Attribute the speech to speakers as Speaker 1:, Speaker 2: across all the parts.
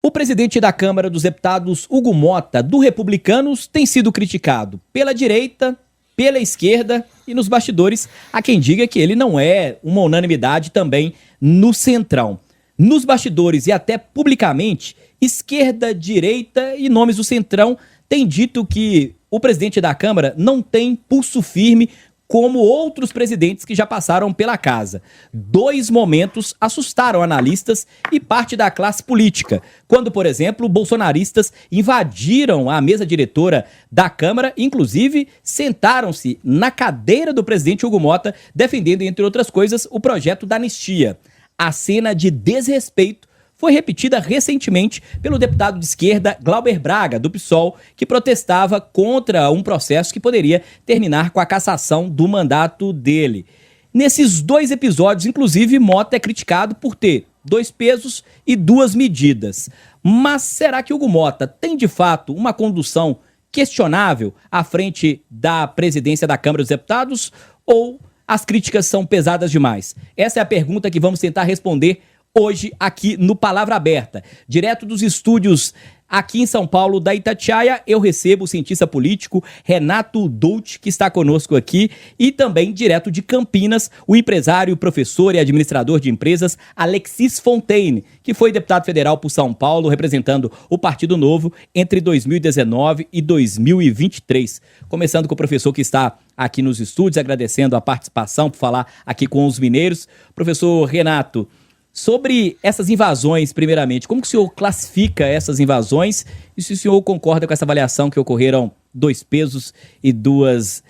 Speaker 1: O presidente da Câmara dos Deputados, Hugo Mota, do Republicanos, tem sido criticado pela direita, pela esquerda e nos bastidores. Há quem diga que ele não é uma unanimidade também no Centrão. Nos bastidores e até publicamente, esquerda, direita e nomes do Centrão têm dito que o presidente da Câmara não tem pulso firme como outros presidentes que já passaram pela casa. Dois momentos assustaram analistas e parte da classe política, quando, por exemplo, bolsonaristas invadiram a mesa diretora da Câmara, inclusive sentaram-se na cadeira do presidente Hugo Mota, defendendo, entre outras coisas, o projeto da anistia. A cena de desrespeito foi repetida recentemente pelo deputado de esquerda Glauber Braga, do PSOL, que protestava contra um processo que poderia terminar com a cassação do mandato dele. Nesses dois episódios, inclusive, Mota é criticado por ter dois pesos e duas medidas. Mas será que Hugo Mota tem, de fato, uma condução questionável à frente da presidência da Câmara dos Deputados? Ou as críticas são pesadas demais? Essa é a pergunta que vamos tentar responder hoje aqui no Palavra Aberta. Direto dos estúdios aqui em São Paulo da Itatiaia, eu recebo o cientista político Renato Dolci, que está conosco aqui, e também direto de Campinas, o empresário, professor e administrador de empresas Alexis Fontaine, que foi deputado federal por São Paulo, representando o Partido Novo entre 2019 e 2023. Começando com o professor que está aqui nos estúdios, agradecendo a participação por falar aqui com os mineiros. Professor Renato, sobre essas invasões, primeiramente, como que o senhor classifica essas invasões e se o senhor concorda com essa avaliação que ocorreram dois pesos e duas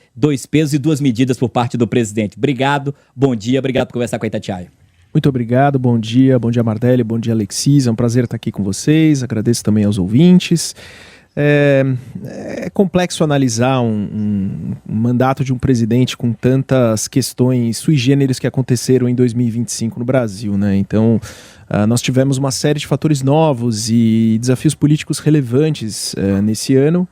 Speaker 1: medidas por parte do presidente? Obrigado, bom dia, obrigado por conversar com a Itatiaia.
Speaker 2: Muito obrigado, bom dia Mardelli, bom dia Alexis, é um prazer estar aqui com vocês, agradeço também aos ouvintes. É complexo analisar um mandato de um presidente com tantas questões sui generis que aconteceram em 2025 no Brasil, né? Então, nós tivemos uma série de fatores novos e desafios políticos relevantes nesse ano,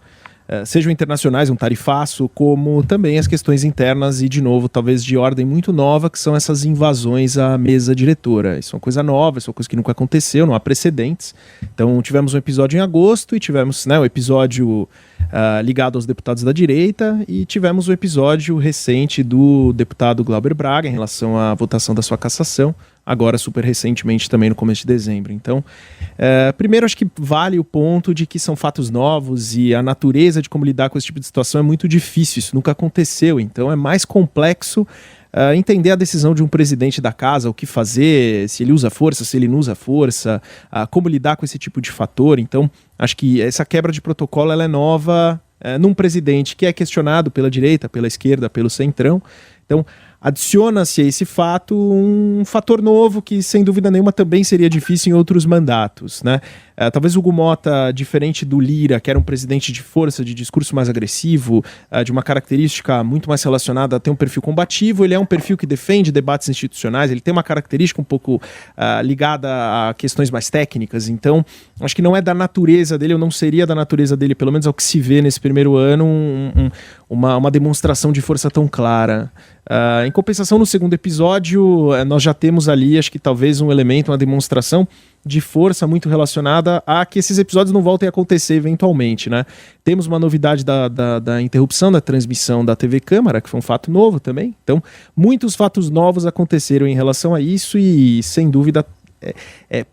Speaker 2: sejam internacionais, um tarifaço, como também as questões internas e, de novo, talvez de ordem muito nova, que são essas invasões à mesa diretora. Isso é uma coisa nova, isso é uma coisa que nunca aconteceu, não há precedentes. Então, tivemos um episódio em agosto e tivemos um episódio ligado aos deputados da direita e tivemos o episódio recente do deputado Glauber Braga em relação à votação da sua cassação, agora super recentemente também no começo de dezembro. Então, primeiro acho que vale o ponto de que são fatos novos e a natureza de como lidar com esse tipo de situação é muito difícil, isso nunca aconteceu, então é mais complexo entender a decisão de um presidente da casa, o que fazer, se ele usa força, se ele não usa força, como lidar com esse tipo de fator. Então, acho que essa quebra de protocolo ela é nova num presidente que é questionado pela direita, pela esquerda, pelo centrão. Então, adiciona-se a esse fato um fator novo que, sem dúvida nenhuma, também seria difícil em outros mandatos, né? Talvez o Hugo Mota, diferente do Lira, que era um presidente de força, de discurso mais agressivo, de uma característica muito mais relacionada a ter um perfil combativo, ele é um perfil que defende debates institucionais, ele tem uma característica um pouco ligada a questões mais técnicas, então acho que não é da natureza dele, ou não seria da natureza dele, pelo menos ao que se vê nesse primeiro ano, uma demonstração de força tão clara. Em compensação, no segundo episódio, nós já temos ali, acho que talvez um elemento, uma demonstração de força muito relacionada a que esses episódios não voltem a acontecer eventualmente, né? Temos uma novidade da interrupção da transmissão da TV Câmara, que foi um fato novo também. Então, muitos fatos novos aconteceram em relação a isso e, sem dúvida,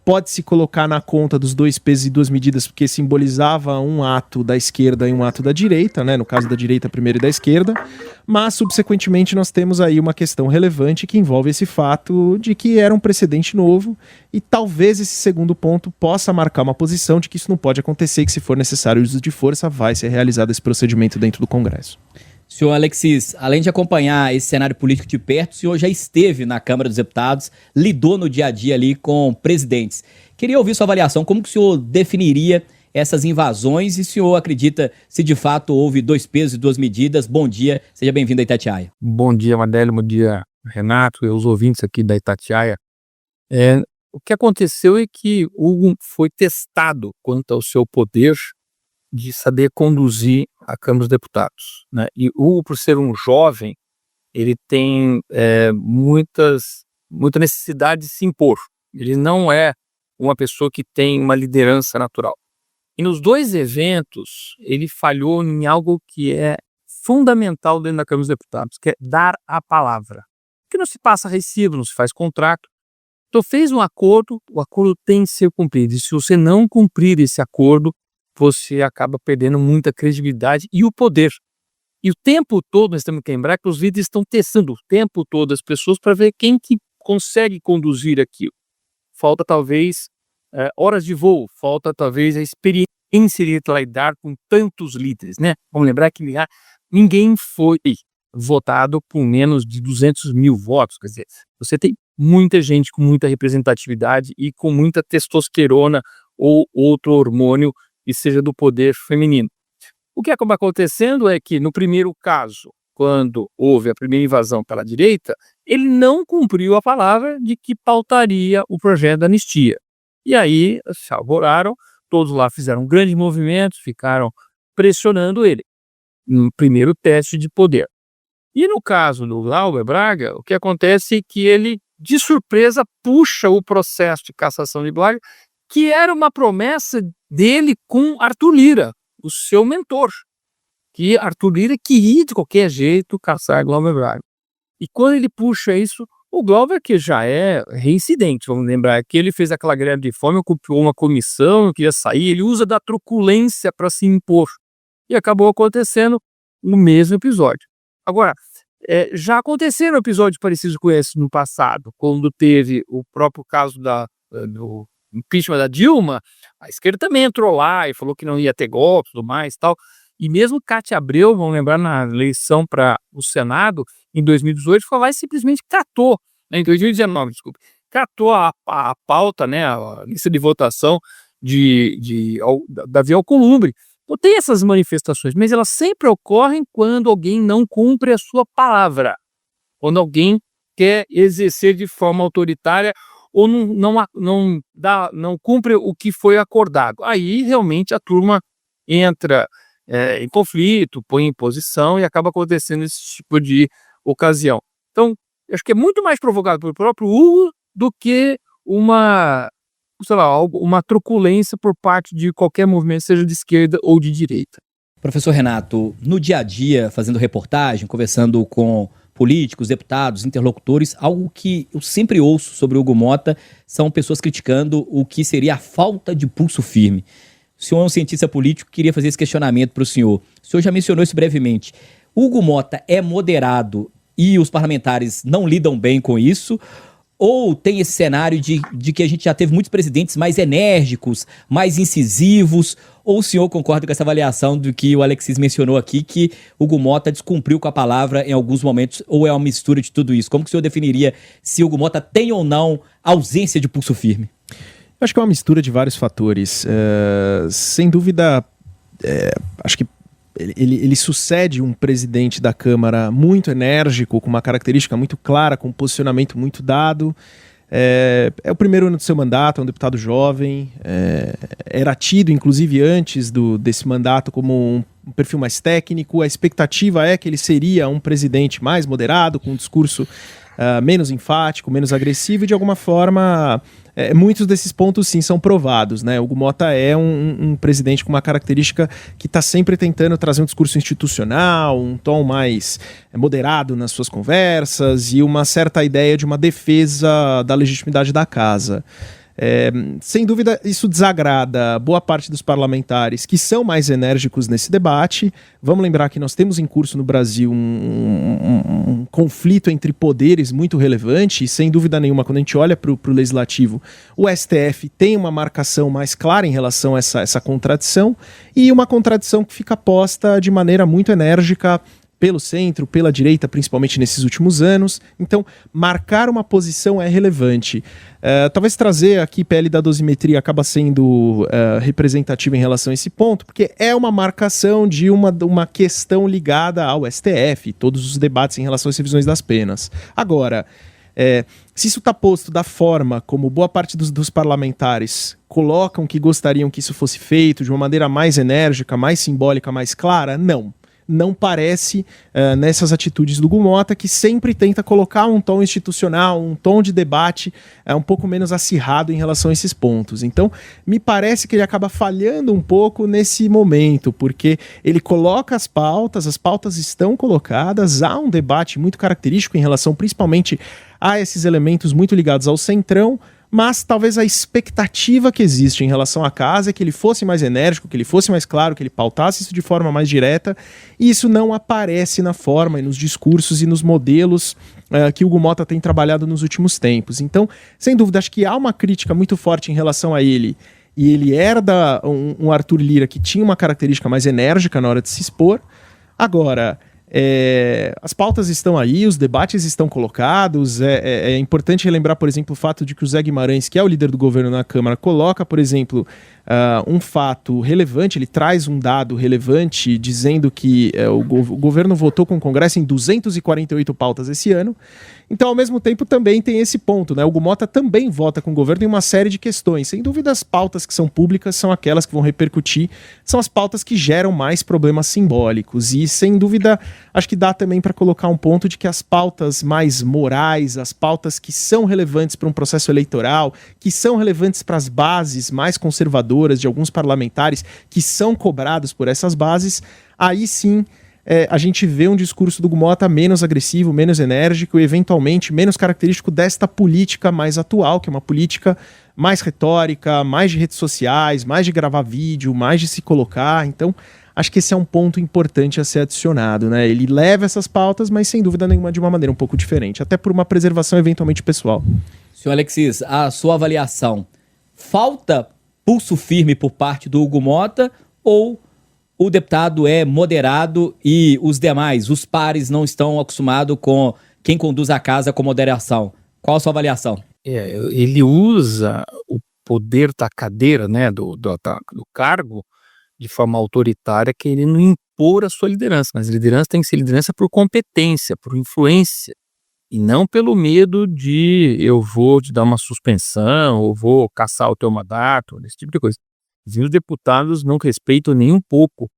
Speaker 2: pode-se colocar na conta dos dois pesos e duas medidas, porque simbolizava um ato da esquerda e um ato da direita, né? No caso da direita primeiro e da esquerda, mas subsequentemente nós temos aí uma questão relevante que envolve esse fato de que era um precedente novo e talvez esse segundo ponto possa marcar uma posição de que isso não pode acontecer e que, se for necessário o uso de força, vai ser realizado esse procedimento dentro do Congresso.
Speaker 1: Senhor Alexis, além de acompanhar esse cenário político de perto, o senhor já esteve na Câmara dos Deputados, lidou no dia a dia ali com presidentes. Queria ouvir sua avaliação, como que o senhor definiria essas invasões e se o senhor acredita se de fato houve dois pesos e duas medidas? Bom dia, seja bem-vindo a Itatiaia.
Speaker 3: Bom dia, Mardelli, bom dia, Renato e os ouvintes aqui da Itatiaia. O que aconteceu é que Hugo foi testado quanto ao seu poder de saber conduzir a Câmara dos Deputados, né? E Hugo, por ser um jovem, ele tem muita necessidade de se impor. Ele não é uma pessoa que tem uma liderança natural. E nos dois eventos, ele falhou em algo que é fundamental dentro da Câmara dos Deputados, que é dar a palavra. Porque não se passa recibo, não se faz contrato. Então fez um acordo, o acordo tem que ser cumprido. E se você não cumprir esse acordo, você acaba perdendo muita credibilidade e o poder. E o tempo todo, nós temos que lembrar que os líderes estão testando o tempo todo as pessoas para ver quem que consegue conduzir aquilo. Falta talvez horas de voo, falta talvez a experiência de lidar com tantos líderes, né? Vamos lembrar que ninguém foi votado por menos de 200 mil votos, quer dizer, você tem muita gente com muita representatividade e com muita testosterona ou outro hormônio que seja do poder feminino. O que acaba acontecendo é que, no primeiro caso, quando houve a primeira invasão pela direita, ele não cumpriu a palavra de que pautaria o projeto da anistia. E aí se alvoraram, todos lá fizeram grandes movimentos, ficaram pressionando ele, no primeiro teste de poder. E no caso do Glauber Braga, o que acontece é que ele, de surpresa, puxa o processo de cassação de Braga, que era uma promessa dele com Arthur Lira, o seu mentor, que Arthur Lira queria de qualquer jeito caçar Glauber Braga. E quando ele puxa isso, o Glauber, que já é reincidente, vamos lembrar que ele fez aquela greve de fome, ocupou uma comissão, queria sair, ele usa da truculência para se impor. E acabou acontecendo no mesmo episódio. Agora, já aconteceram episódios parecidos com esse no passado, quando teve o próprio caso do impeachment da Dilma, a esquerda também entrou lá e falou que não ia ter golpe e tudo mais e tal. E mesmo Cátia Abreu, vamos lembrar, na eleição para o Senado, em 2018, foi lá e simplesmente catou, né, em 2019, desculpe, catou a pauta, né, a lista de votação da Davi Alcolumbre. Então tem essas manifestações, mas elas sempre ocorrem quando alguém não cumpre a sua palavra, quando alguém quer exercer de forma autoritária ou não cumpre o que foi acordado. Aí realmente a turma entra em conflito, põe em posição e acaba acontecendo esse tipo de ocasião. Então, eu acho que é muito mais provocado pelo próprio Hugo do que uma truculência por parte de qualquer movimento, seja de esquerda ou de direita.
Speaker 1: Professor Renato, no dia a dia, fazendo reportagem, conversando com políticos, deputados, interlocutores, algo que eu sempre ouço sobre o Hugo Motta são pessoas criticando o que seria a falta de pulso firme. O senhor é um cientista político, queria fazer esse questionamento para o senhor. O senhor já mencionou isso brevemente. Hugo Motta é moderado e os parlamentares não lidam bem com isso? Ou tem esse cenário de que a gente já teve muitos presidentes mais enérgicos, mais incisivos? Ou o senhor concorda com essa avaliação do que o Alexis mencionou aqui, que Hugo Motta descumpriu com a palavra em alguns momentos, ou é uma mistura de tudo isso? Como que o senhor definiria se Hugo Motta tem ou não ausência de pulso firme?
Speaker 2: Eu acho que é uma mistura de vários fatores. Sem dúvida, acho que ele sucede um presidente da Câmara muito enérgico, com uma característica muito clara, com um posicionamento muito dado. É o primeiro ano do seu mandato, é um deputado jovem, era tido, inclusive antes desse mandato, como um perfil mais técnico. A expectativa é que ele seria um presidente mais moderado, com um discurso menos enfático, menos agressivo, e de alguma forma muitos desses pontos sim são provados, né? O Hugo Motta é um presidente com uma característica que está sempre tentando trazer um discurso institucional, um tom mais moderado nas suas conversas e uma certa ideia de uma defesa da legitimidade da casa. Sem dúvida, isso desagrada boa parte dos parlamentares que são mais enérgicos nesse debate. Vamos lembrar que nós temos em curso no Brasil um conflito entre poderes muito relevante, e sem dúvida nenhuma, quando a gente olha para o Legislativo, o STF tem uma marcação mais clara em relação a essa contradição, e uma contradição que fica posta de maneira muito enérgica pelo centro, pela direita, principalmente nesses últimos anos. Então, marcar uma posição é relevante. Talvez trazer aqui PL da dosimetria acaba sendo representativo em relação a esse ponto, porque é uma marcação de uma questão ligada ao STF, todos os debates em relação às revisões das penas. Agora, se isso está posto da forma como boa parte dos parlamentares colocam que gostariam que isso fosse feito, de uma maneira mais enérgica, mais simbólica, mais clara, não. não parece nessas atitudes do Hugo Motta, que sempre tenta colocar um tom institucional, um tom de debate um pouco menos acirrado em relação a esses pontos. Então, me parece que ele acaba falhando um pouco nesse momento, porque ele coloca as pautas estão colocadas, há um debate muito característico em relação principalmente a esses elementos muito ligados ao Centrão, mas talvez a expectativa que existe em relação à casa é que ele fosse mais enérgico, que ele fosse mais claro, que ele pautasse isso de forma mais direta, e isso não aparece na forma e nos discursos e nos modelos que o Hugo Motta tem trabalhado nos últimos tempos. Então, sem dúvida, acho que há uma crítica muito forte em relação a ele, e ele herda um Arthur Lira que tinha uma característica mais enérgica na hora de se expor. Agora, as pautas estão aí, os debates estão colocados. É importante relembrar, por exemplo, o fato de que o Zé Guimarães, que é o líder do governo na Câmara, coloca, por exemplo, um fato relevante, ele traz um dado relevante dizendo que o governo votou com o Congresso em 248 pautas esse ano. Então, ao mesmo tempo, também tem esse ponto, né? O Hugo Motta também vota com o governo em uma série de questões. Sem dúvida, as pautas que são públicas são aquelas que vão repercutir, são as pautas que geram mais problemas simbólicos. E, sem dúvida, acho que dá também para colocar um ponto de que as pautas mais morais, as pautas que são relevantes para um processo eleitoral, que são relevantes para as bases mais conservadoras de alguns parlamentares, que são cobrados por essas bases, aí sim a gente vê um discurso do Hugo Motta menos agressivo, menos enérgico e eventualmente menos característico desta política mais atual, que é uma política mais retórica, mais de redes sociais, mais de gravar vídeo, mais de se colocar. Então, acho que esse é um ponto importante a ser adicionado, né? Ele leva essas pautas, mas sem dúvida nenhuma de uma maneira um pouco diferente, até por uma preservação eventualmente pessoal.
Speaker 1: Senhor Alexis, a sua avaliação, falta pulso firme por parte do Hugo Motta ou o deputado é moderado e os demais, os pares, não estão acostumados com quem conduz a casa com moderação? Qual a sua avaliação?
Speaker 3: Ele usa o poder da cadeira, né, do cargo, de forma autoritária, querendo impor a sua liderança. Mas a liderança tem que ser liderança por competência, por influência, e não pelo medo de eu vou te dar uma suspensão, ou vou caçar o teu mandato, esse tipo de coisa. E os deputados não respeitam nem um pouco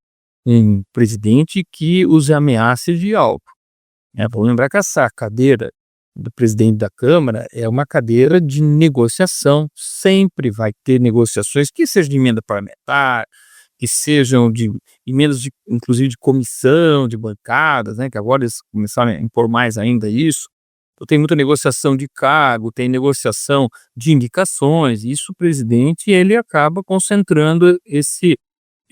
Speaker 3: um presidente que os ameace de algo. Vamos lembrar que essa cadeira do presidente da Câmara é uma cadeira de negociação. Sempre vai ter negociações, que sejam de emenda parlamentar, que sejam de emendas, inclusive de comissão, de bancadas, né, que agora eles começaram a impor mais ainda isso. Então, tem muita negociação de cargo, tem negociação de indicações, e isso o presidente ele acaba concentrando esse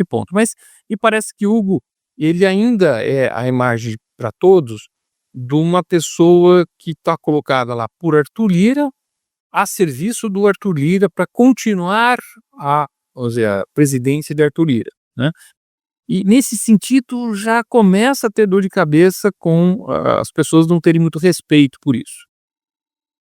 Speaker 3: ponto. Mas me parece que Hugo ele ainda é a imagem para todos de uma pessoa que está colocada lá por Arthur Lira, a serviço do Arthur Lira, para continuar a presidência de Arthur Lira, né? E nesse sentido já começa a ter dor de cabeça com as pessoas não terem muito respeito por isso.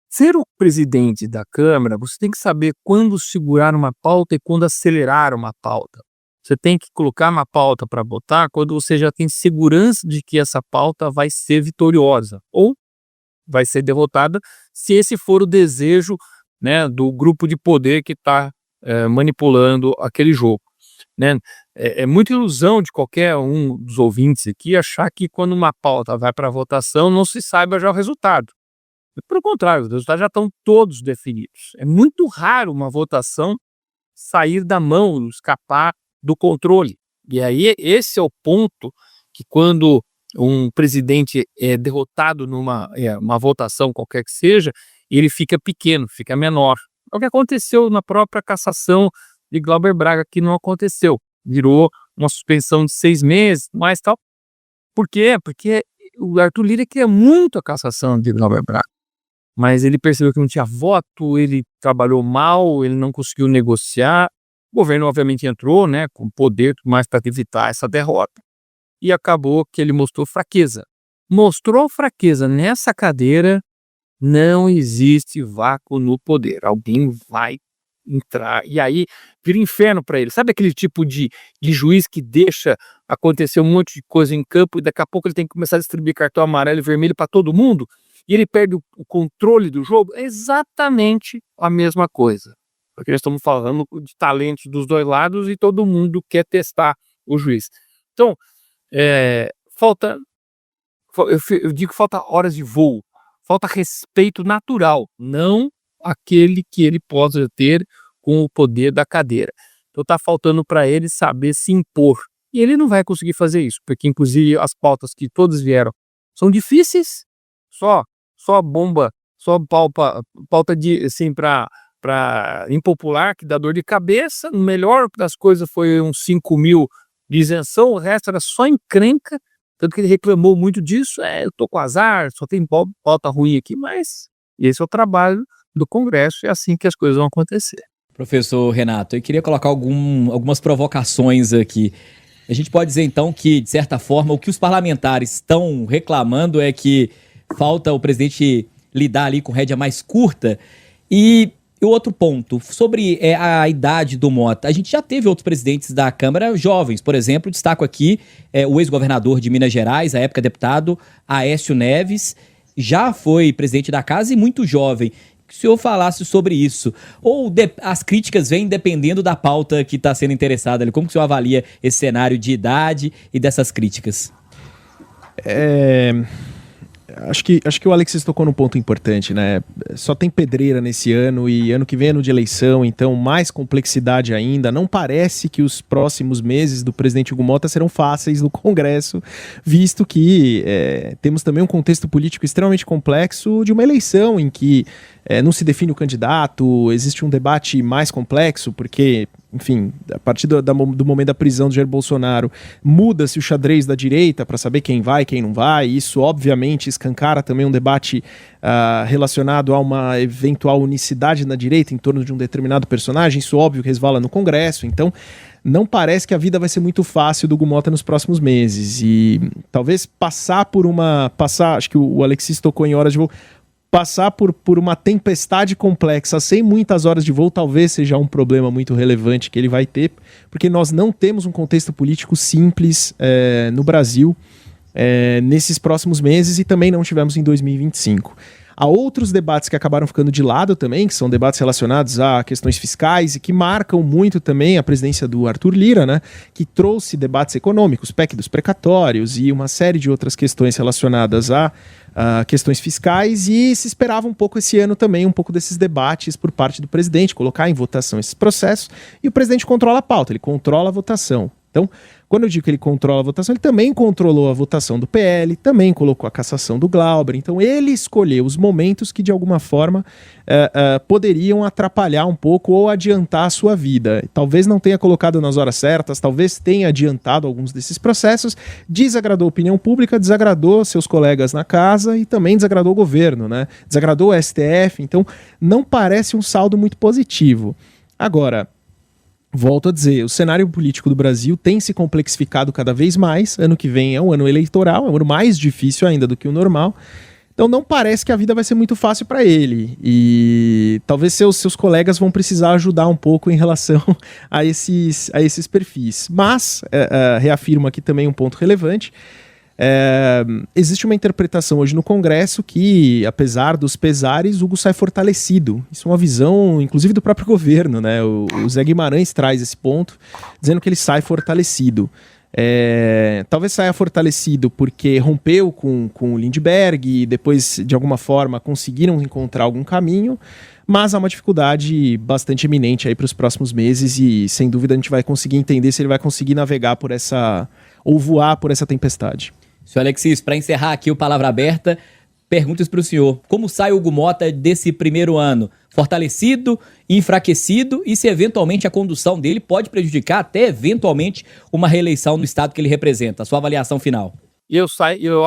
Speaker 3: Ser o presidente da Câmara, você tem que saber quando segurar uma pauta e quando acelerar uma pauta. Você tem que colocar uma pauta para votar quando você já tem segurança de que essa pauta vai ser vitoriosa ou vai ser derrotada, se esse for o desejo, né, do grupo de poder que está manipulando aquele jogo, né? É muita ilusão de qualquer um dos ouvintes aqui achar que quando uma pauta vai para votação não se saiba já o resultado. Pelo contrário, os resultados já estão todos definidos. É muito raro uma votação sair da mão, escapar do controle. E aí esse é o ponto que quando um presidente é derrotado numa uma votação qualquer que seja, ele fica pequeno, fica menor. É o que aconteceu na própria cassação de Glauber Braga, que não aconteceu. Virou uma suspensão de 6 meses, mais tal. Por quê? Porque o Arthur Lira queria muito a cassação de Glauber Braga. Mas ele percebeu que não tinha voto, ele trabalhou mal, ele não conseguiu negociar. O governo, obviamente, entrou, né, com poder mais para evitar essa derrota. E acabou que ele mostrou fraqueza. Mostrou fraqueza nessa cadeira, não existe vácuo no poder. Alguém vai entrar. E aí vira inferno para ele. Sabe aquele tipo de juiz que deixa acontecer um monte de coisa em campo e daqui a pouco ele tem que começar a distribuir cartão amarelo e vermelho para todo mundo? E ele perde o controle do jogo? É exatamente a mesma coisa. Porque nós estamos falando de talentos dos dois lados e todo mundo quer testar o juiz. Então, falta, eu digo que falta horas de voo, falta respeito natural, não aquele que ele possa ter com o poder da cadeira. Então está faltando para ele saber se impor. E ele não vai conseguir fazer isso, porque inclusive as pautas que todos vieram são difíceis, só bomba, só pauta de assim para impopular, que dá dor de cabeça. O melhor das coisas foi uns 5 mil de isenção, o resto era só encrenca, tanto que ele reclamou muito disso. Eu tô com azar, só tem pauta ruim aqui, mas esse é o trabalho do Congresso, é assim que as coisas vão acontecer.
Speaker 1: Professor Renato, eu queria colocar algumas provocações aqui. A gente pode dizer, então, que, de certa forma, o que os parlamentares estão reclamando é que falta o presidente lidar ali com rédea mais curta. E o outro ponto, sobre a idade do Mota. A gente já teve outros presidentes da Câmara jovens. Por exemplo, destaco aqui o ex-governador de Minas Gerais, à época deputado Aécio Neves, já foi presidente da casa e muito jovem. Que o senhor falasse sobre isso. Ou as críticas vêm dependendo da pauta que está sendo interessada ali. Como que o senhor avalia esse cenário de idade e dessas críticas?
Speaker 2: Acho que o Alexis tocou num ponto importante, né? Só tem pedreira nesse ano e ano que vem é ano de eleição, então mais complexidade ainda. Não parece que os próximos meses do presidente Hugo Mota serão fáceis no Congresso, visto que temos também um contexto político extremamente complexo de uma eleição em que não se define o candidato, existe um debate mais complexo, porque, enfim, a partir do momento da prisão do Jair Bolsonaro, muda-se o xadrez da direita para saber quem vai, quem não vai. Isso, obviamente, escancara também um debate relacionado a uma eventual unicidade na direita em torno de um determinado personagem. Isso, óbvio, que resvala no Congresso. Então, não parece que a vida vai ser muito fácil do Hugo Mota nos próximos meses. E talvez acho que o Alexis tocou em horas de voo, passar por uma tempestade complexa sem muitas horas de voo talvez seja um problema muito relevante que ele vai ter, porque nós não temos um contexto político simples no Brasil nesses próximos meses, e também não tivemos em 2025. Há outros debates que acabaram ficando de lado também, que são debates relacionados a questões fiscais e que marcam muito também a presidência do Arthur Lira, né, que trouxe debates econômicos, PEC dos precatórios e uma série de outras questões relacionadas a questões fiscais, e se esperava um pouco esse ano também, um pouco desses debates por parte do presidente, colocar em votação esses processos, e o presidente controla a pauta, ele controla a votação. Então, quando eu digo que ele controla a votação, ele também controlou a votação do PL, também colocou a cassação do Glauber. Então, ele escolheu os momentos que, de alguma forma, poderiam atrapalhar um pouco ou adiantar a sua vida. Talvez não tenha colocado nas horas certas, talvez tenha adiantado alguns desses processos, desagradou a opinião pública, desagradou seus colegas na casa e também desagradou o governo, né? Desagradou o STF. Então, não parece um saldo muito positivo. Agora, volto a dizer, o cenário político do Brasil tem se complexificado cada vez mais. Ano que vem é um ano eleitoral, é um ano mais difícil ainda do que o normal. Então não parece que a vida vai ser muito fácil para ele. E talvez seus colegas vão precisar ajudar um pouco em relação a esses perfis. Mas, reafirmo aqui também um ponto relevante. Existe uma interpretação hoje no Congresso que, apesar dos pesares, Hugo sai fortalecido. Isso é uma visão, inclusive, do próprio governo, né? O Zé Guimarães traz esse ponto, dizendo que ele sai fortalecido. Talvez saia fortalecido porque rompeu com o Lindbergh e depois, de alguma forma, conseguiram encontrar algum caminho, mas há uma dificuldade bastante eminente aí para os próximos meses e, sem dúvida, a gente vai conseguir entender se ele vai conseguir navegar ou voar por essa tempestade.
Speaker 1: Senhor Alexis, para encerrar aqui o Palavra Aberta, perguntas para o senhor. Como sai o Hugo Mota desse primeiro ano? Fortalecido, enfraquecido, e se eventualmente a condução dele pode prejudicar até eventualmente uma reeleição no estado que ele representa? A sua avaliação final.
Speaker 3: Eu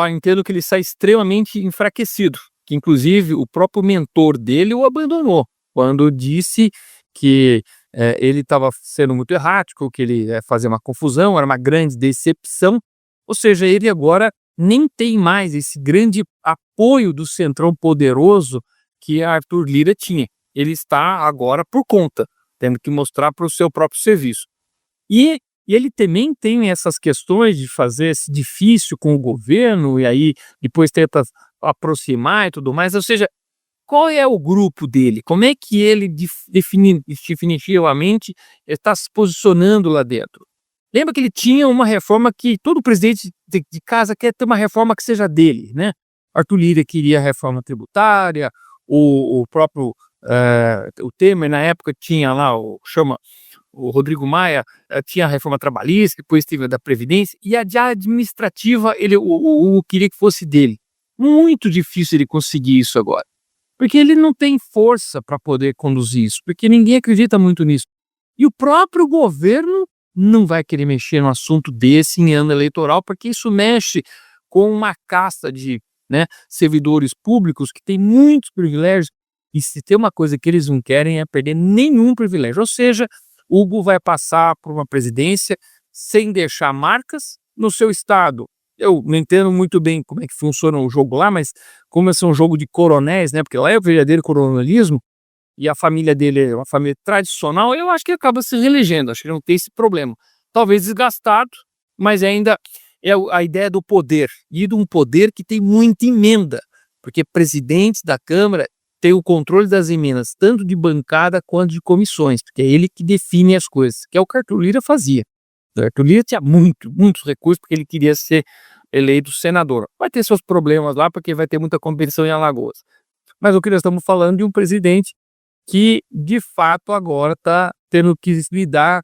Speaker 3: entendo que ele sai extremamente enfraquecido, que inclusive o próprio mentor dele o abandonou, quando disse que ele estava sendo muito errático, que ele ia fazer uma confusão, era uma grande decepção. Ou seja, ele agora nem tem mais esse grande apoio do centrão poderoso que Arthur Lira tinha. Ele está agora por conta, tendo que mostrar para o seu próprio serviço. E ele também tem essas questões de fazer esse difícil com o governo, e aí depois tenta aproximar e tudo mais. Ou seja, qual é o grupo dele? Como é que ele definitivamente está se posicionando lá dentro? Lembra que ele tinha uma reforma que todo presidente de casa quer ter uma reforma que seja dele, né? Arthur Lira queria a reforma tributária, o próprio o Temer, na época, tinha lá o Rodrigo Maia, tinha a reforma trabalhista, depois teve a da Previdência, e a de administrativa, o queria que fosse dele. Muito difícil ele conseguir isso agora, porque ele não tem força para poder conduzir isso, porque ninguém acredita muito nisso. E o próprio governo não vai querer mexer num assunto desse em ano eleitoral, porque isso mexe com uma casta de, né, servidores públicos que tem muitos privilégios, e se tem uma coisa que eles não querem é perder nenhum privilégio. Ou seja, Hugo vai passar por uma presidência sem deixar marcas no seu estado. Eu não entendo muito bem como é que funciona o jogo lá, mas como é um jogo de coronéis, né? Porque lá é o verdadeiro coronelismo, e a família dele é uma família tradicional, eu acho que ele acaba se reelegendo, acho que não tem esse problema. Talvez desgastado, mas ainda é a ideia do poder, e de um poder que tem muita emenda, porque presidente da Câmara tem o controle das emendas, tanto de bancada quanto de comissões, porque é ele que define as coisas, que é o que Arthur Lira fazia. O Arthur Lira tinha muitos recursos, porque ele queria ser eleito senador. Vai ter seus problemas lá, porque vai ter muita competição em Alagoas. Mas o que nós estamos falando de um presidente que, de fato, agora está tendo que lidar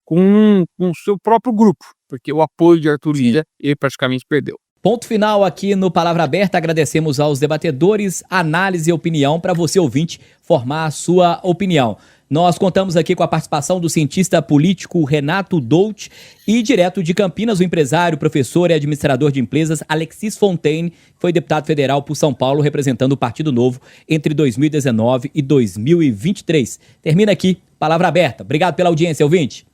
Speaker 3: com o seu próprio grupo, porque o apoio de Arthur Lira, ele praticamente perdeu.
Speaker 1: Ponto final aqui no Palavra Aberta. Agradecemos aos debatedores, análise e opinião para você, ouvinte, formar a sua opinião. Nós contamos aqui com a participação do cientista político Renato Doudt e, direto de Campinas, o empresário, professor e administrador de empresas Alexis Fontaine, que foi deputado federal por São Paulo, representando o Partido Novo entre 2019 e 2023. Termina aqui, Palavra Aberta. Obrigado pela audiência, ouvinte.